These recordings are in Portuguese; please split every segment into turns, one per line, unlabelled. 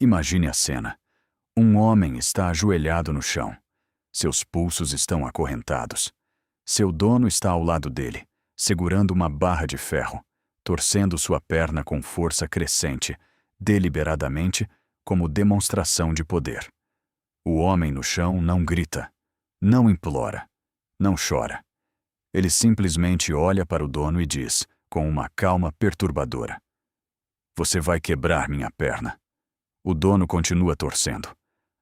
Imagine a cena. Um homem está ajoelhado no chão. Seus pulsos estão acorrentados. Seu dono está ao lado dele, segurando uma barra de ferro, torcendo sua perna com força crescente, deliberadamente, como demonstração de poder. O homem no chão não grita, não implora, não chora. Ele simplesmente olha para o dono e diz, com uma calma perturbadora: "Você vai quebrar minha perna." O dono continua torcendo.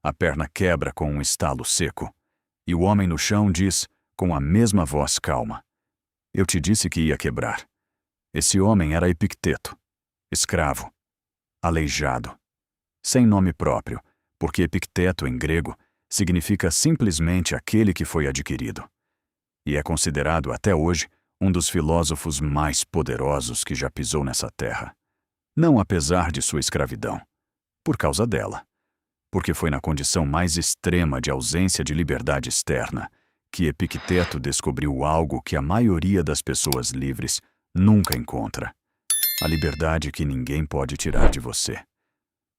A perna quebra com um estalo seco. E o homem no chão diz, com a mesma voz calma: "Eu te disse que ia quebrar." Esse homem era Epicteto, escravo, aleijado, sem nome próprio, porque Epicteto, em grego, significa simplesmente aquele que foi adquirido. E é considerado até hoje um dos filósofos mais poderosos que já pisou nessa terra. Não apesar de sua escravidão, por causa dela. Porque foi na condição mais extrema de ausência de liberdade externa que Epicteto descobriu algo que a maioria das pessoas livres nunca encontra: a liberdade que ninguém pode tirar de você.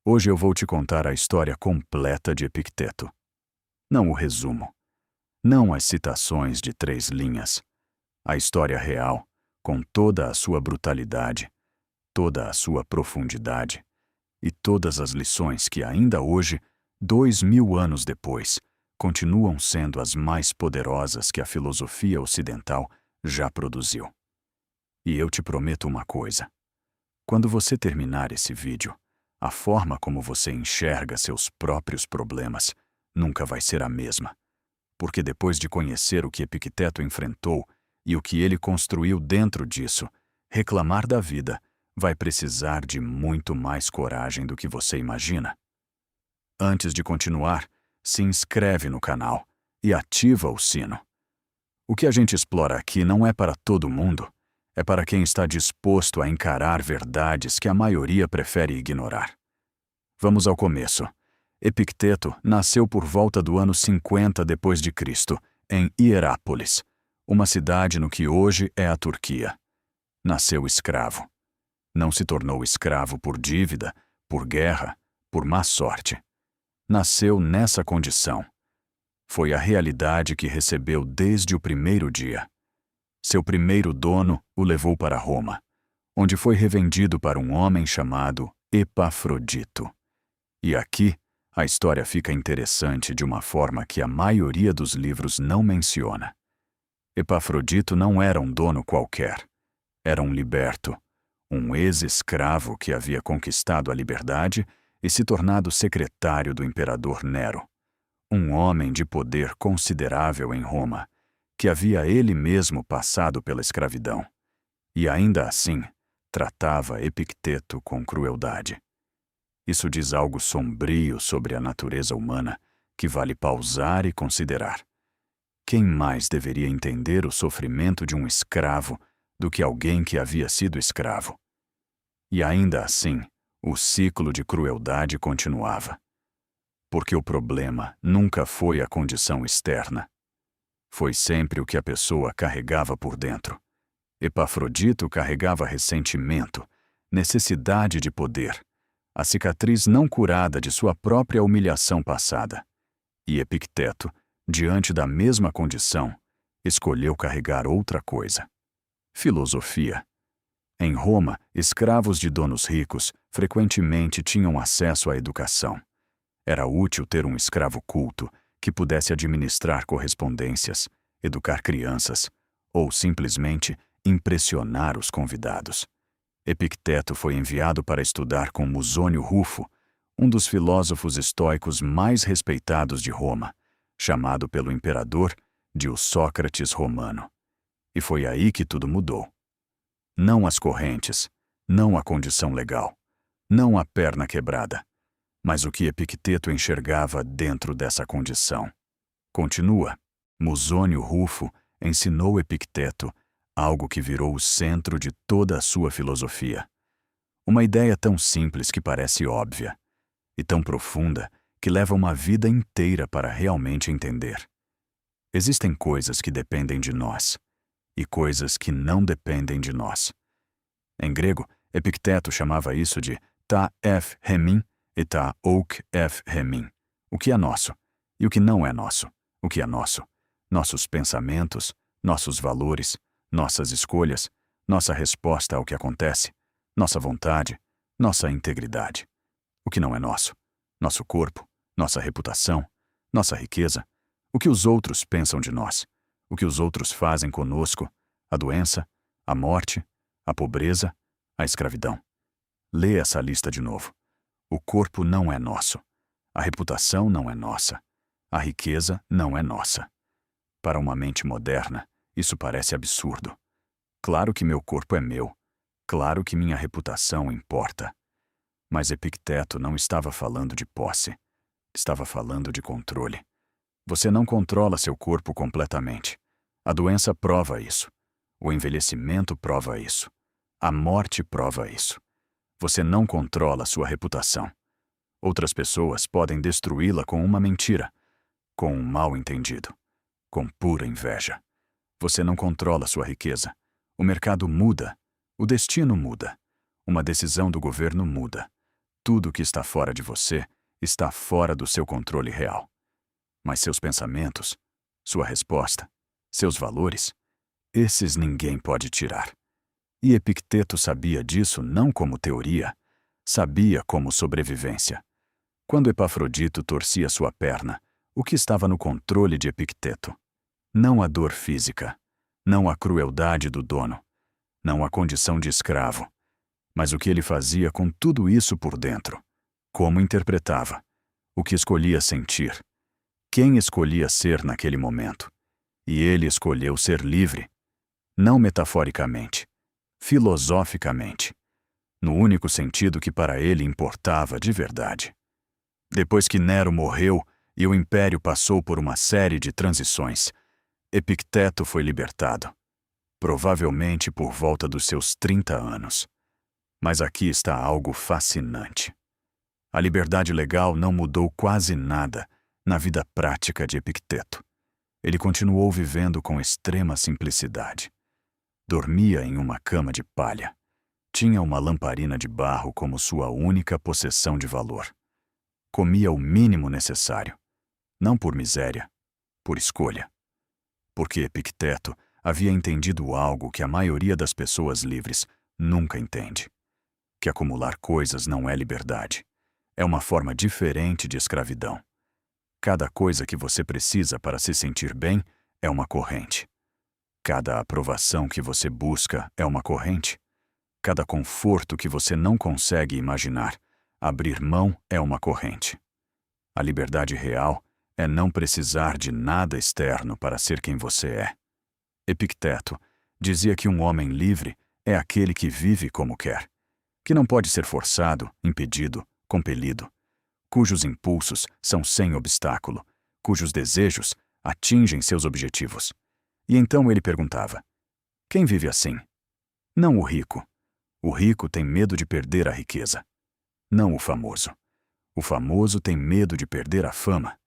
Hoje eu vou te contar a história completa de Epicteto. Não o resumo. Não as citações de 3 linhas. A história real, com toda a sua brutalidade, toda a sua profundidade e todas as lições que ainda hoje, 2000 anos depois, continuam sendo as mais poderosas que a filosofia ocidental já produziu. E eu te prometo uma coisa: quando você terminar esse vídeo, a forma como você enxerga seus próprios problemas nunca vai ser a mesma. Porque depois de conhecer o que Epicteto enfrentou e o que ele construiu dentro disso, reclamar da vida vai precisar de muito mais coragem do que você imagina. Antes de continuar, se inscreve no canal e ativa o sino. O que a gente explora aqui não é para todo mundo, é para quem está disposto a encarar verdades que a maioria prefere ignorar. Vamos ao começo. Epicteto nasceu por volta do ano 50 d.C., em Hierápolis, uma cidade no que hoje é a Turquia. Nasceu escravo. Não se tornou escravo por dívida, por guerra, por má sorte. Nasceu nessa condição. Foi a realidade que recebeu desde o primeiro dia. Seu primeiro dono o levou para Roma, onde foi revendido para um homem chamado Epafrodito. E aqui, a história fica interessante de uma forma que a maioria dos livros não menciona. Epafrodito não era um dono qualquer. Era um liberto, um ex-escravo que havia conquistado a liberdade e se tornado secretário do imperador Nero, um homem de poder considerável em Roma, que havia ele mesmo passado pela escravidão, e ainda assim tratava Epicteto com crueldade. Isso diz algo sombrio sobre a natureza humana que vale pausar e considerar. Quem mais deveria entender o sofrimento de um escravo do que alguém que havia sido escravo? E ainda assim, o ciclo de crueldade continuava. Porque o problema nunca foi a condição externa. Foi sempre o que a pessoa carregava por dentro. Epafrodito carregava ressentimento, necessidade de poder, a cicatriz não curada de sua própria humilhação passada. E Epicteto, diante da mesma condição, escolheu carregar outra coisa: filosofia. Em Roma, escravos de donos ricos frequentemente tinham acesso à educação. Era útil ter um escravo culto que pudesse administrar correspondências, educar crianças ou simplesmente impressionar os convidados. Epicteto foi enviado para estudar com Musônio Rufo, um dos filósofos estoicos mais respeitados de Roma, chamado pelo imperador de o Sócrates romano. E foi aí que tudo mudou. Não as correntes, não a condição legal, não a perna quebrada, mas o que Epicteto enxergava dentro dessa condição. Continua. Musônio Rufo ensinou Epicteto algo que virou o centro de toda a sua filosofia. Uma ideia tão simples que parece óbvia, e tão profunda que leva uma vida inteira para realmente entender. Existem coisas que dependem de nós, e coisas que não dependem de nós. Em grego, Epicteto chamava isso de ta ef hemin Eta Oak F. Remin. O que é nosso? E o que não é nosso? O que é nosso? Nossos pensamentos, nossos valores, nossas escolhas, nossa resposta ao que acontece, nossa vontade, nossa integridade. O que não é nosso? Nosso corpo, nossa reputação, nossa riqueza, o que os outros pensam de nós, o que os outros fazem conosco, a doença, a morte, a pobreza, a escravidão. Lê essa lista de novo. O corpo não é nosso. A reputação não é nossa. A riqueza não é nossa. Para uma mente moderna, isso parece absurdo. Claro que meu corpo é meu. Claro que minha reputação importa. Mas Epicteto não estava falando de posse. Estava falando de controle. Você não controla seu corpo completamente. A doença prova isso. O envelhecimento prova isso. A morte prova isso. Você não controla sua reputação. Outras pessoas podem destruí-la com uma mentira, com um mal-entendido, com pura inveja. Você não controla sua riqueza. O mercado muda. O destino muda. Uma decisão do governo muda. Tudo que está fora de você está fora do seu controle real. Mas seus pensamentos, sua resposta, seus valores, esses ninguém pode tirar. E Epicteto sabia disso não como teoria, sabia como sobrevivência. Quando Epafrodito torcia sua perna, o que estava no controle de Epicteto? Não a dor física, não a crueldade do dono, não a condição de escravo, mas o que ele fazia com tudo isso por dentro, como interpretava, o que escolhia sentir, quem escolhia ser naquele momento. E ele escolheu ser livre, não metaforicamente, filosoficamente, no único sentido que para ele importava de verdade. Depois que Nero morreu e o império passou por uma série de transições, Epicteto foi libertado, provavelmente por volta dos seus 30 anos. Mas aqui está algo fascinante. A liberdade legal não mudou quase nada na vida prática de Epicteto. Ele continuou vivendo com extrema simplicidade. Dormia em uma cama de palha. Tinha uma lamparina de barro como sua única possessão de valor. Comia o mínimo necessário, não por miséria, por escolha. Porque Epicteto havia entendido algo que a maioria das pessoas livres nunca entende: que acumular coisas não é liberdade. É uma forma diferente de escravidão. Cada coisa que você precisa para se sentir bem é uma corrente. Cada aprovação que você busca é uma corrente. Cada conforto que você não consegue imaginar, abrir mão é uma corrente. A liberdade real é não precisar de nada externo para ser quem você é. Epicteto dizia que um homem livre é aquele que vive como quer, que não pode ser forçado, impedido, compelido, cujos impulsos são sem obstáculo, cujos desejos atingem seus objetivos. E então ele perguntava: quem vive assim? Não o rico. O rico tem medo de perder a riqueza. Não o famoso. O famoso tem medo de perder a fama.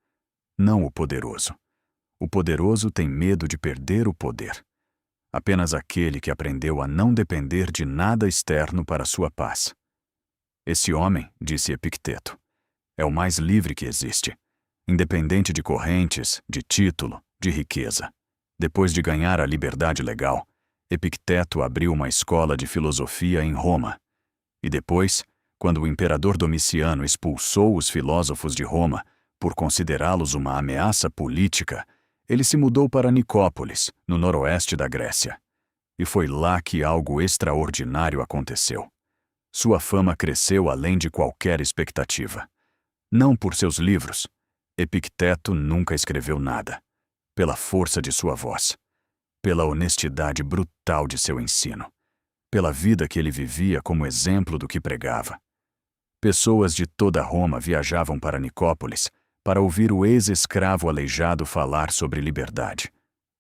Não o poderoso. O poderoso tem medo de perder o poder. Apenas aquele que aprendeu a não depender de nada externo para sua paz. Esse homem, disse Epicteto, é o mais livre que existe, independente de correntes, de título, de riqueza. Depois de ganhar a liberdade legal, Epicteto abriu uma escola de filosofia em Roma. E depois, quando o imperador Domiciano expulsou os filósofos de Roma por considerá-los uma ameaça política, ele se mudou para Nicópolis, no noroeste da Grécia. E foi lá que algo extraordinário aconteceu. Sua fama cresceu além de qualquer expectativa. Não por seus livros. Epicteto nunca escreveu nada. Pela força de sua voz. Pela honestidade brutal de seu ensino. Pela vida que ele vivia como exemplo do que pregava. Pessoas de toda Roma viajavam para Nicópolis para ouvir o ex-escravo aleijado falar sobre liberdade.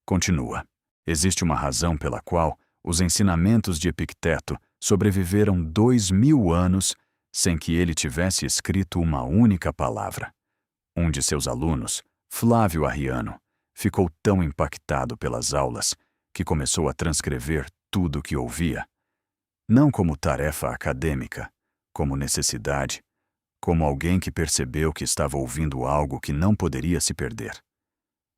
Continua. Existe uma razão pela qual os ensinamentos de Epicteto sobreviveram 2000 anos sem que ele tivesse escrito uma única palavra. Um de seus alunos, Flávio Arriano, ficou tão impactado pelas aulas que começou a transcrever tudo o que ouvia. Não como tarefa acadêmica, como necessidade, como alguém que percebeu que estava ouvindo algo que não poderia se perder.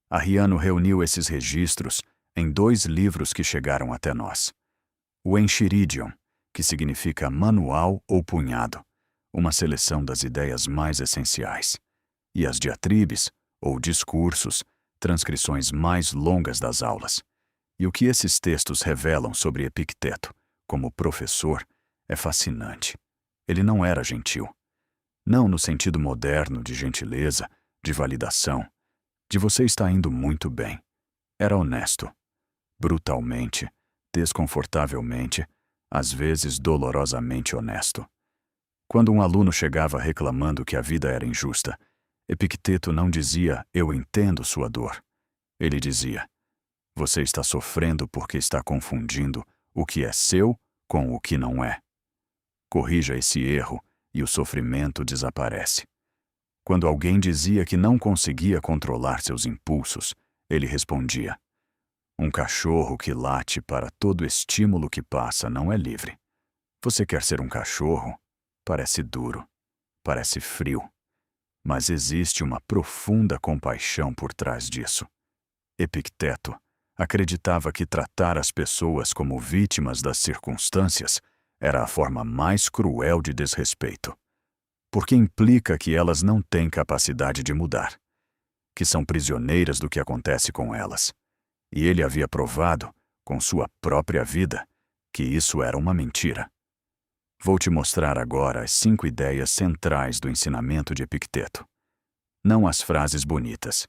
Arriano reuniu esses registros em 2 livros que chegaram até nós. O Enchiridion, que significa manual ou punhado, uma seleção das ideias mais essenciais, e as diatribes, ou discursos, transcrições mais longas das aulas. E o que esses textos revelam sobre Epicteto, como professor, é fascinante. Ele não era gentil. Não no sentido moderno de gentileza, de validação, de você está indo muito bem. Era honesto. Brutalmente, desconfortavelmente, às vezes dolorosamente honesto. Quando um aluno chegava reclamando que a vida era injusta, Epicteto não dizia, eu entendo sua dor. Ele dizia, você está sofrendo porque está confundindo o que é seu com o que não é. Corrija esse erro e o sofrimento desaparece. Quando alguém dizia que não conseguia controlar seus impulsos, ele respondia, um cachorro que late para todo estímulo que passa não é livre. Você quer ser um cachorro? Parece duro, parece frio. Mas existe uma profunda compaixão por trás disso. Epicteto acreditava que tratar as pessoas como vítimas das circunstâncias era a forma mais cruel de desrespeito, porque implica que elas não têm capacidade de mudar, que são prisioneiras do que acontece com elas. E ele havia provado, com sua própria vida, que isso era uma mentira. Vou te mostrar agora as 5 ideias centrais do ensinamento de Epicteto. Não as frases bonitas,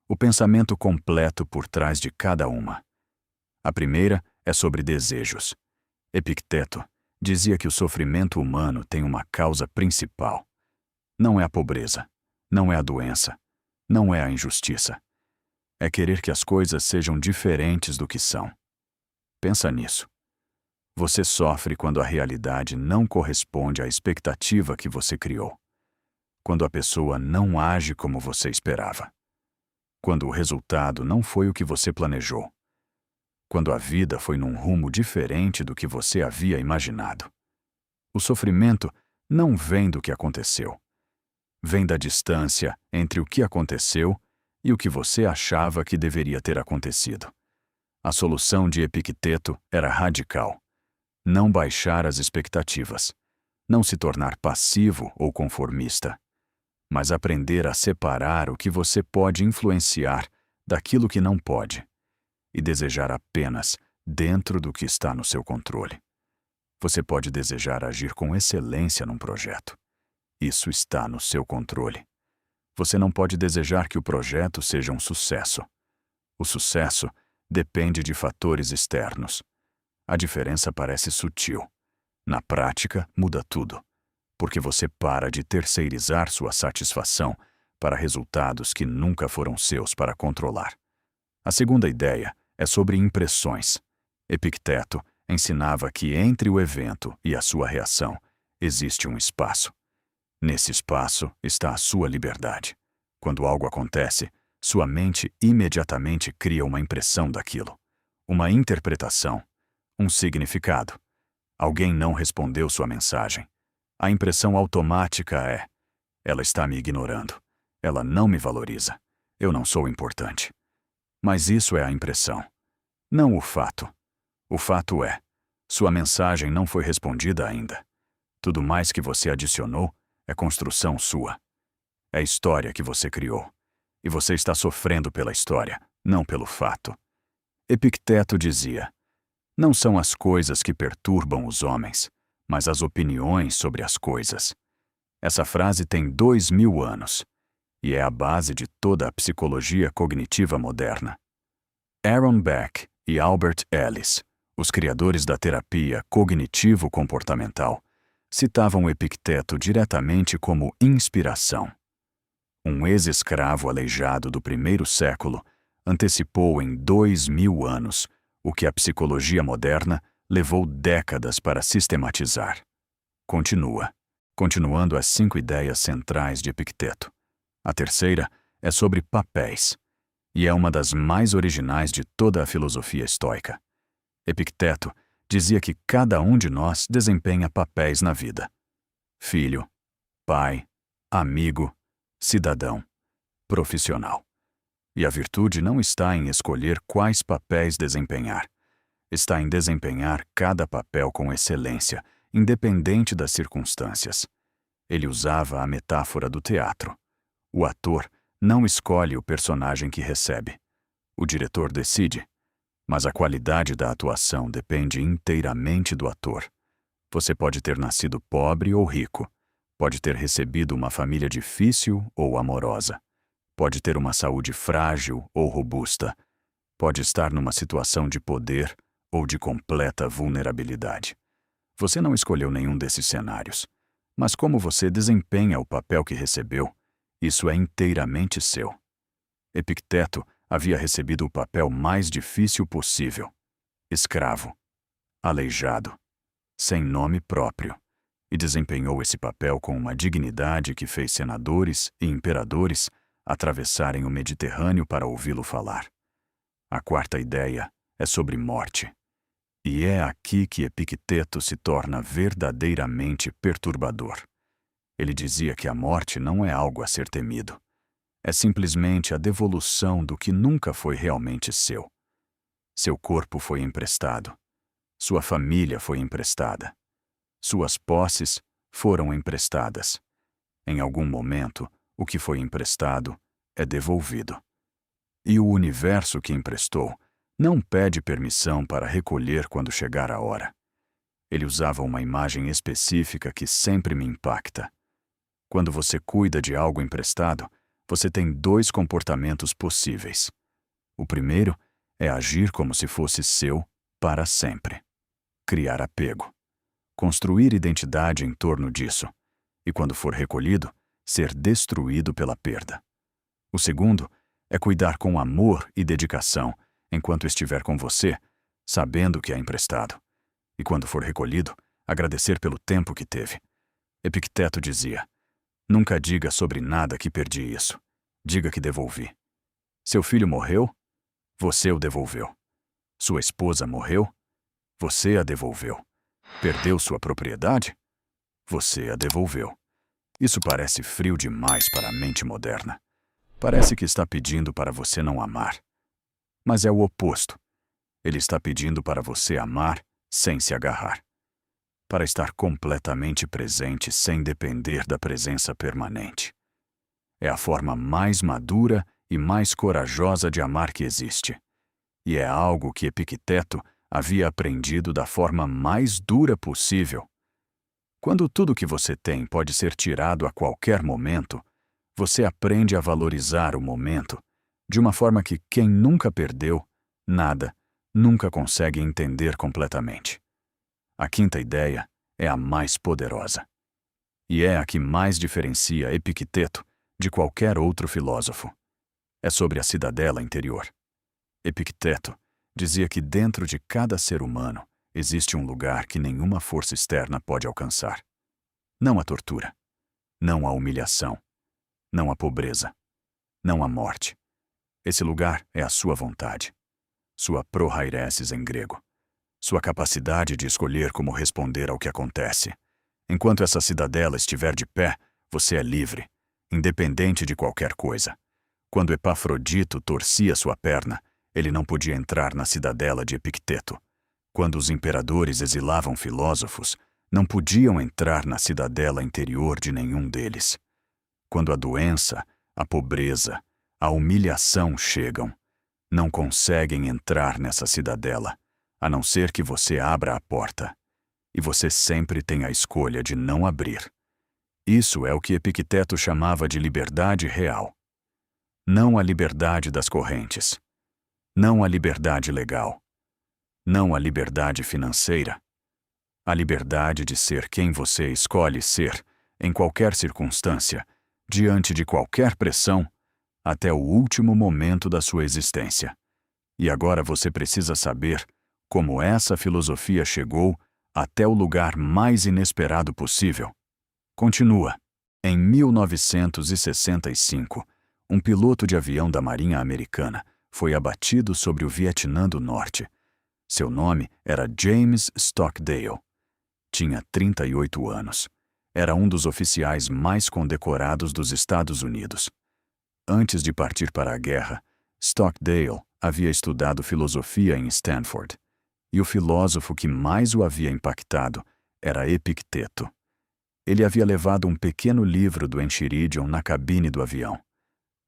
o pensamento completo por trás de cada uma. A primeira é sobre desejos. Epicteto dizia que o sofrimento humano tem uma causa principal. Não é a pobreza, não é a doença, não é a injustiça. É querer que as coisas sejam diferentes do que são. Pensa nisso. Você sofre quando a realidade não corresponde à expectativa que você criou. Quando a pessoa não age como você esperava. Quando o resultado não foi o que você planejou. Quando a vida foi num rumo diferente do que você havia imaginado. O sofrimento não vem do que aconteceu. Vem da distância entre o que aconteceu e o que você achava que deveria ter acontecido. A solução de Epicteto era radical. Não baixar as expectativas. Não se tornar passivo ou conformista. Mas aprender a separar o que você pode influenciar daquilo que não pode. E desejar apenas dentro do que está no seu controle. Você pode desejar agir com excelência num projeto. Isso está no seu controle. Você não pode desejar que o projeto seja um sucesso. O sucesso depende de fatores externos. A diferença parece sutil. Na prática, muda tudo, porque você para de terceirizar sua satisfação para resultados que nunca foram seus para controlar. A segunda ideia é sobre impressões. Epicteto ensinava que entre o evento e a sua reação existe um espaço. Nesse espaço está a sua liberdade. Quando algo acontece, sua mente imediatamente cria uma impressão daquilo, uma interpretação, um significado. Alguém não respondeu sua mensagem. A impressão automática é: ela está me ignorando, ela não me valoriza, eu não sou importante. Mas isso é a impressão, não o fato. O fato é: sua mensagem não foi respondida ainda. Tudo mais que você adicionou é construção sua. É história que você criou. E você está sofrendo pela história, não pelo fato. Epicteto dizia: não são as coisas que perturbam os homens, mas as opiniões sobre as coisas. Essa frase tem 2000 anos e é a base de toda a psicologia cognitiva moderna. Aaron Beck e Albert Ellis, os criadores da terapia cognitivo-comportamental, citavam Epicteto diretamente como inspiração. Um ex-escravo aleijado do primeiro século antecipou em 2000 anos o que a psicologia moderna levou décadas para sistematizar. Continuando as 5 ideias centrais de Epicteto. A terceira é sobre papéis, e é uma das mais originais de toda a filosofia estoica. Epicteto dizia que cada um de nós desempenha papéis na vida: filho, pai, amigo, cidadão, profissional. E a virtude não está em escolher quais papéis desempenhar. Está em desempenhar cada papel com excelência, independente das circunstâncias. Ele usava a metáfora do teatro. O ator não escolhe o personagem que recebe. O diretor decide, mas a qualidade da atuação depende inteiramente do ator. Você pode ter nascido pobre ou rico, pode ter recebido uma família difícil ou amorosa, pode ter uma saúde frágil ou robusta, pode estar numa situação de poder ou de completa vulnerabilidade. Você não escolheu nenhum desses cenários, mas como você desempenha o papel que recebeu, isso é inteiramente seu. Epicteto havia recebido o papel mais difícil possível: escravo, aleijado, sem nome próprio, e desempenhou esse papel com uma dignidade que fez senadores e imperadores atravessarem o Mediterrâneo para ouvi-lo falar. A quarta ideia é sobre morte. E é aqui que Epicteto se torna verdadeiramente perturbador. Ele dizia que a morte não é algo a ser temido. É simplesmente a devolução do que nunca foi realmente seu. Seu corpo foi emprestado. Sua família foi emprestada. Suas posses foram emprestadas. Em algum momento, o que foi emprestado é devolvido. E o universo que emprestou não pede permissão para recolher quando chegar a hora. Ele usava uma imagem específica que sempre me impacta. Quando você cuida de algo emprestado, você tem dois comportamentos possíveis. O primeiro é agir como se fosse seu para sempre. Criar apego. Construir identidade em torno disso. E quando for recolhido, ser destruído pela perda. O segundo é cuidar com amor e dedicação enquanto estiver com você, sabendo que é emprestado. E quando for recolhido, agradecer pelo tempo que teve. Epicteto dizia: nunca diga sobre nada que perdi isso. Diga que devolvi. Seu filho morreu? Você o devolveu. Sua esposa morreu? Você a devolveu. Perdeu sua propriedade? Você a devolveu. Isso parece frio demais para a mente moderna. Parece que está pedindo para você não amar. Mas é o oposto. Ele está pedindo para você amar sem se agarrar. Para estar completamente presente sem depender da presença permanente. É a forma mais madura e mais corajosa de amar que existe. E é algo que Epicteto havia aprendido da forma mais dura possível. Quando tudo que você tem pode ser tirado a qualquer momento, você aprende a valorizar o momento, de uma forma que quem nunca perdeu nada nunca consegue entender completamente. A quinta ideia é a mais poderosa. E é a que mais diferencia Epicteto de qualquer outro filósofo. É sobre a cidadela interior. Epicteto dizia que dentro de cada ser humano existe um lugar que nenhuma força externa pode alcançar. Não a tortura, não a humilhação, não a pobreza, não a morte. Esse lugar é a sua vontade, sua prohairesis em grego, sua capacidade de escolher como responder ao que acontece. Enquanto essa cidadela estiver de pé, você é livre, independente de qualquer coisa. Quando Epafrodito torcia sua perna, ele não podia entrar na cidadela de Epicteto. Quando os imperadores exilavam filósofos, não podiam entrar na cidadela interior de nenhum deles. Quando a doença, a pobreza, a humilhação chegam, não conseguem entrar nessa cidadela, a não ser que você abra a porta. E você sempre tem a escolha de não abrir. Isso é o que Epicteto chamava de liberdade real. Não a liberdade das correntes. Não a liberdade legal. Não a liberdade financeira. A liberdade de ser quem você escolhe ser, em qualquer circunstância, diante de qualquer pressão, até o último momento da sua existência. E agora você precisa saber como essa filosofia chegou até o lugar mais inesperado possível. Continua. Em 1965, um piloto de avião da Marinha Americana foi abatido sobre o Vietnã do Norte. Seu nome era James Stockdale. Tinha 38 anos. Era um dos oficiais mais condecorados dos Estados Unidos. Antes de partir para a guerra, Stockdale havia estudado filosofia em Stanford, e o filósofo que mais o havia impactado era Epicteto. Ele havia levado um pequeno livro do Enchiridion na cabine do avião.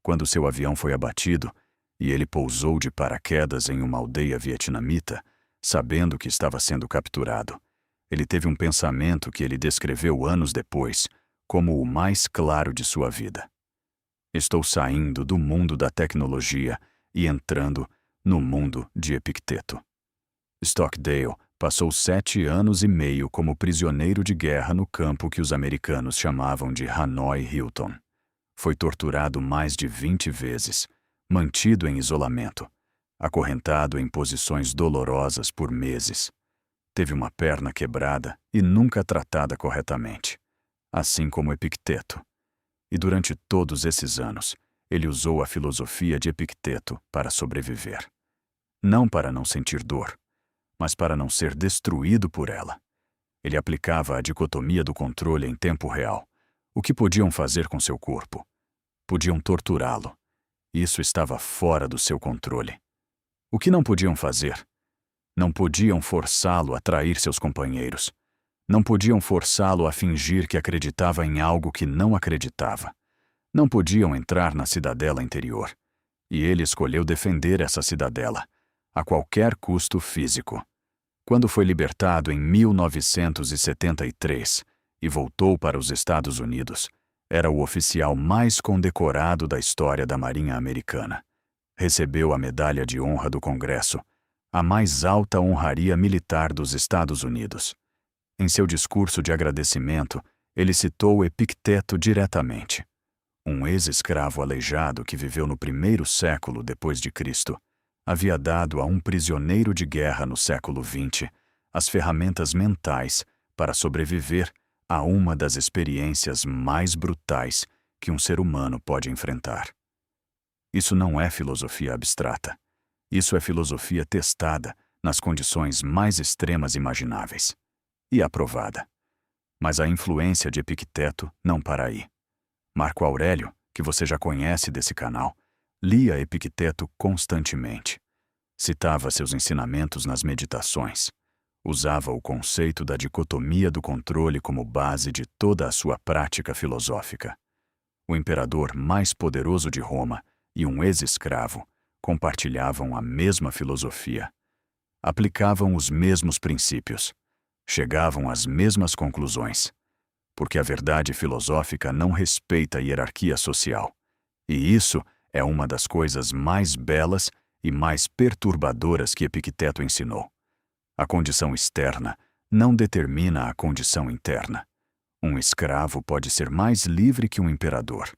Quando seu avião foi abatido e ele pousou de paraquedas em uma aldeia vietnamita, sabendo que estava sendo capturado, ele teve um pensamento que ele descreveu anos depois como o mais claro de sua vida. Estou saindo do mundo da tecnologia e entrando no mundo de Epicteto. Stockdale passou 7 anos e meio como prisioneiro de guerra no campo que os americanos chamavam de Hanoi Hilton. Foi torturado mais de 20 vezes, mantido em isolamento, acorrentado em posições dolorosas por meses. Teve uma perna quebrada e nunca tratada corretamente, assim como Epicteto. E durante todos esses anos, ele usou a filosofia de Epicteto para sobreviver. Não para não sentir dor, mas para não ser destruído por ela. Ele aplicava a dicotomia do controle em tempo real. O que podiam fazer com seu corpo? Podiam torturá-lo. Isso estava fora do seu controle. O que não podiam fazer? Não podiam forçá-lo a trair seus companheiros. Não podiam forçá-lo a fingir que acreditava em algo que não acreditava. Não podiam entrar na cidadela interior. E ele escolheu defender essa cidadela, a qualquer custo físico. Quando foi libertado em 1973 e voltou para os Estados Unidos, era o oficial mais condecorado da história da Marinha Americana. Recebeu a Medalha de Honra do Congresso, a mais alta honraria militar dos Estados Unidos. Em seu discurso de agradecimento, ele citou Epicteto diretamente. Um ex-escravo aleijado que viveu no 1º século depois de Cristo havia dado a um prisioneiro de guerra no século XX as ferramentas mentais para sobreviver a uma das experiências mais brutais que um ser humano pode enfrentar. Isso não é filosofia abstrata. Isso é filosofia testada nas condições mais extremas imagináveis. E aprovada. Mas a influência de Epicteto não para aí. Marco Aurélio, que você já conhece desse canal, lia Epicteto constantemente. Citava seus ensinamentos nas meditações. Usava o conceito da dicotomia do controle como base de toda a sua prática filosófica. O imperador mais poderoso de Roma e um ex-escravo compartilhavam a mesma filosofia. Aplicavam os mesmos princípios. Chegavam às mesmas conclusões. Porque a verdade filosófica não respeita a hierarquia social. E isso é uma das coisas mais belas e mais perturbadoras que Epicteto ensinou. A condição externa não determina a condição interna. Um escravo pode ser mais livre que um imperador.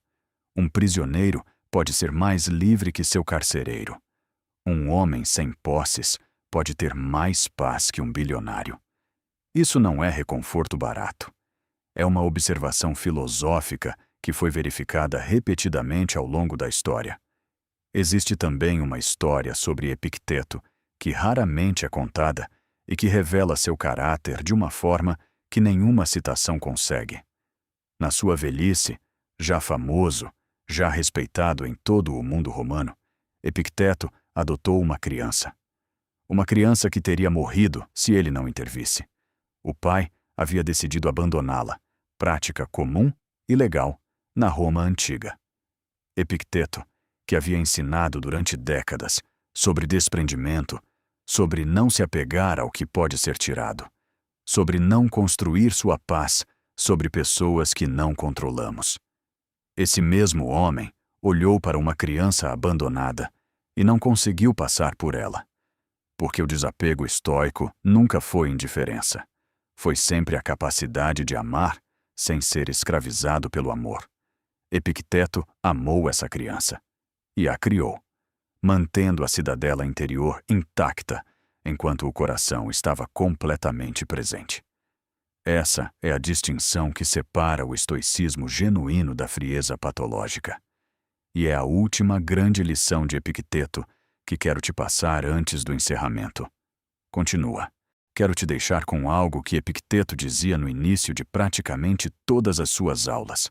Um prisioneiro pode ser mais livre que seu carcereiro. Um homem sem posses pode ter mais paz que um bilionário. Isso não é reconforto barato. É uma observação filosófica que foi verificada repetidamente ao longo da história. Existe também uma história sobre Epicteto que raramente é contada e que revela seu caráter de uma forma que nenhuma citação consegue. Na sua velhice, já famoso, já respeitado em todo o mundo romano, Epicteto adotou uma criança. Uma criança que teria morrido se ele não intervisse. O pai havia decidido abandoná-la, prática comum e legal, na Roma antiga. Epicteto, que havia ensinado durante décadas sobre desprendimento, sobre não se apegar ao que pode ser tirado, sobre não construir sua paz sobre pessoas que não controlamos. Esse mesmo homem olhou para uma criança abandonada e não conseguiu passar por ela, porque o desapego estoico nunca foi indiferença. Foi sempre a capacidade de amar sem ser escravizado pelo amor. Epicteto amou essa criança e a criou, mantendo a cidadela interior intacta enquanto o coração estava completamente presente. Essa é a distinção que separa o estoicismo genuíno da frieza patológica. E é a última grande lição de Epicteto que quero te passar antes do encerramento. Continua. quero te deixar com algo que Epicteto dizia no início de praticamente todas as suas aulas.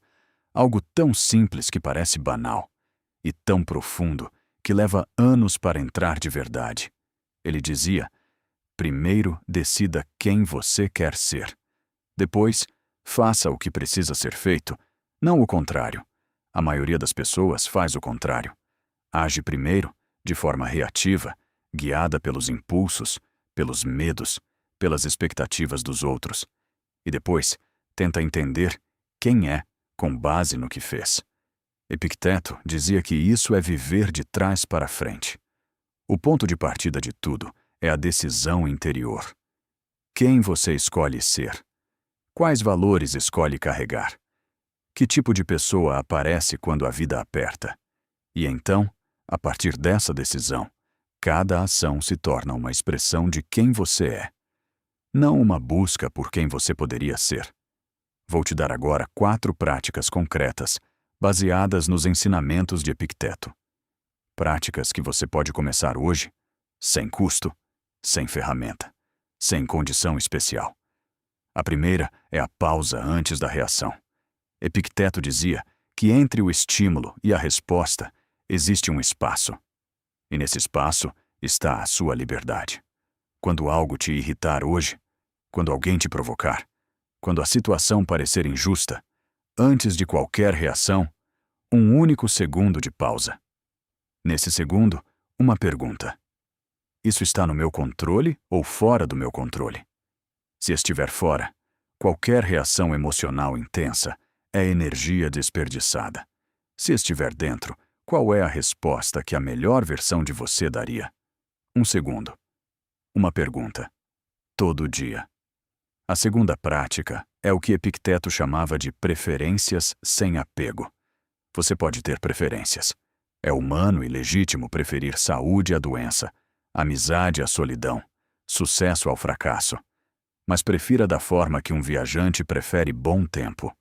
Algo tão simples que parece banal, e tão profundo que leva anos para entrar de verdade. Ele dizia: primeiro decida quem você quer ser. Depois, faça o que precisa ser feito, não o contrário. A maioria das pessoas faz o contrário. Age primeiro, de forma reativa, guiada pelos impulsos, pelos medos, pelas expectativas dos outros. E depois, tenta entender quem é com base no que fez. Epicteto dizia que isso é viver de trás para frente. O ponto de partida de tudo é a decisão interior. Quem você escolhe ser? Quais valores escolhe carregar? Que tipo de pessoa aparece quando a vida aperta? E então, a partir dessa decisão, cada ação se torna uma expressão de quem você é, não uma busca por quem você poderia ser. Vou te dar agora 4 práticas concretas, baseadas nos ensinamentos de Epicteto. Práticas que você pode começar hoje, sem custo, sem ferramenta, sem condição especial. A primeira é a pausa antes da reação. Epicteto dizia que entre o estímulo e a resposta existe um espaço. E nesse espaço está a sua liberdade. Quando algo te irritar hoje, quando alguém te provocar, quando a situação parecer injusta, antes de qualquer reação, um único segundo de pausa. Nesse segundo, uma pergunta: isso está no meu controle ou fora do meu controle? Se estiver fora, qualquer reação emocional intensa é energia desperdiçada. Se estiver dentro, qual é a resposta que a melhor versão de você daria? Um segundo. Uma pergunta. Todo dia. A segunda prática é o que Epicteto chamava de preferências sem apego. Você pode ter preferências. É humano e legítimo preferir saúde à doença, amizade à solidão, sucesso ao fracasso. Mas prefira da forma que um viajante prefere bom tempo,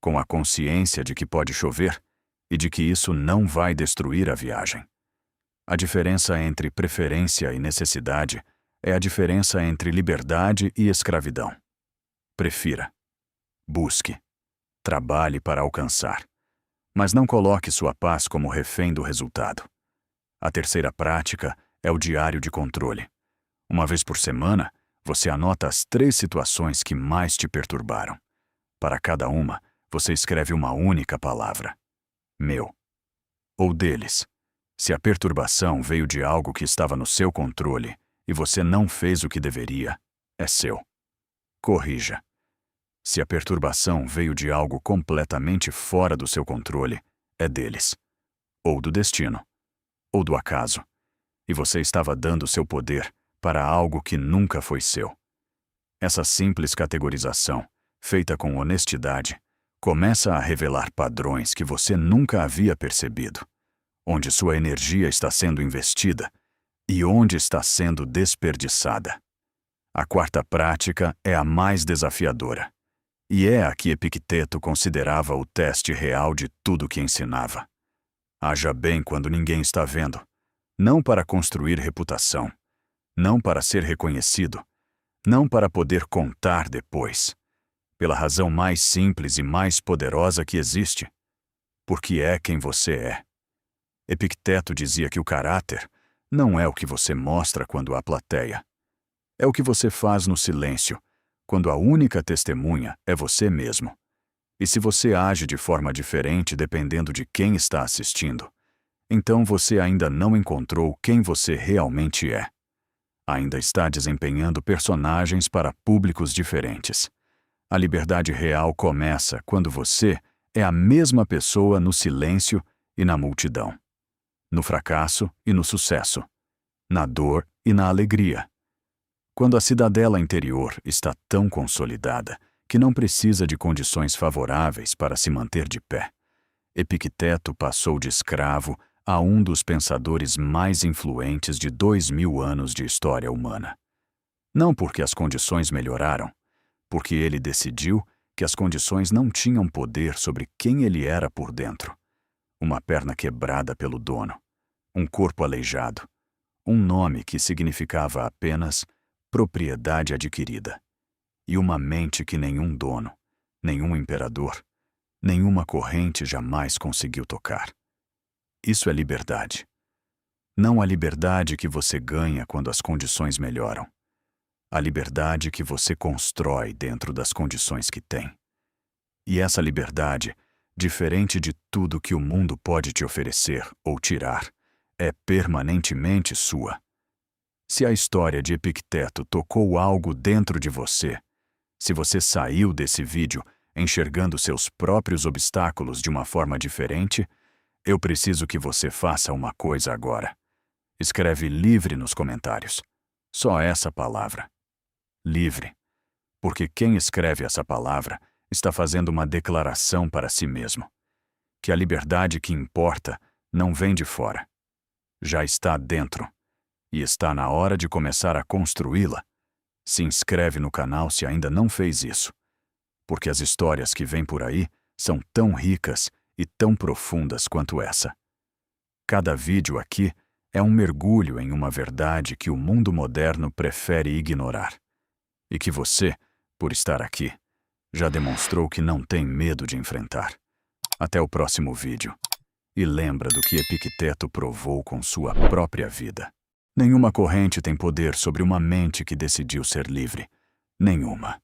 com a consciência de que pode chover e de que isso não vai destruir a viagem. A diferença entre preferência e necessidade é a diferença entre liberdade e escravidão. Prefira. Busque. Trabalhe para alcançar. Mas não coloque sua paz como refém do resultado. A terceira prática é o diário de controle. Uma vez por semana, você anota as 3 situações que mais te perturbaram. Para cada uma, você escreve uma única palavra: meu. Ou deles. Se a perturbação veio de algo que estava no seu controle e você não fez o que deveria, é seu. Corrija. Se a perturbação veio de algo completamente fora do seu controle, é deles. Ou do destino. Ou do acaso. E você estava dando seu poder para algo que nunca foi seu. Essa simples categorização, feita com honestidade, começa a revelar padrões que você nunca havia percebido, onde sua energia está sendo investida e onde está sendo desperdiçada. A quarta prática é a mais desafiadora, e é a que Epicteto considerava o teste real de tudo que ensinava. Haja bem quando ninguém está vendo, não para construir reputação, não para ser reconhecido, não para poder contar depois, pela razão mais simples e mais poderosa que existe, porque é quem você é. Epicteto dizia que o caráter não é o que você mostra quando há plateia. É o que você faz no silêncio, quando a única testemunha é você mesmo. E se você age de forma diferente dependendo de quem está assistindo, então você ainda não encontrou quem você realmente é. Ainda está desempenhando personagens para públicos diferentes. A liberdade real começa quando você é a mesma pessoa no silêncio e na multidão, no fracasso e no sucesso, na dor e na alegria. Quando a cidadela interior está tão consolidada que não precisa de condições favoráveis para se manter de pé, Epicteto passou de escravo a um dos pensadores mais influentes de 2000 anos de história humana. Não porque as condições melhoraram, porque ele decidiu que as condições não tinham poder sobre quem ele era por dentro. Uma perna quebrada pelo dono, um corpo aleijado, um nome que significava apenas propriedade adquirida, e uma mente que nenhum dono, nenhum imperador, nenhuma corrente jamais conseguiu tocar. Isso é liberdade. Não a liberdade que você ganha quando as condições melhoram. A liberdade que você constrói dentro das condições que tem. E essa liberdade, diferente de tudo que o mundo pode te oferecer ou tirar, é permanentemente sua. Se a história de Epicteto tocou algo dentro de você, se você saiu desse vídeo enxergando seus próprios obstáculos de uma forma diferente, eu preciso que você faça uma coisa agora. Escreve livre nos comentários. Só essa palavra. Livre. Porque quem escreve essa palavra está fazendo uma declaração para si mesmo. Que a liberdade que importa não vem de fora. Já está dentro. E está na hora de começar a construí-la. Se inscreve no canal se ainda não fez isso. Porque as histórias que vêm por aí são tão ricas e tão profundas quanto essa. Cada vídeo aqui é um mergulho em uma verdade que o mundo moderno prefere ignorar. E que você, por estar aqui, já demonstrou que não tem medo de enfrentar. Até o próximo vídeo. E lembra do que Epicteto provou com sua própria vida. Nenhuma corrente tem poder sobre uma mente que decidiu ser livre. Nenhuma.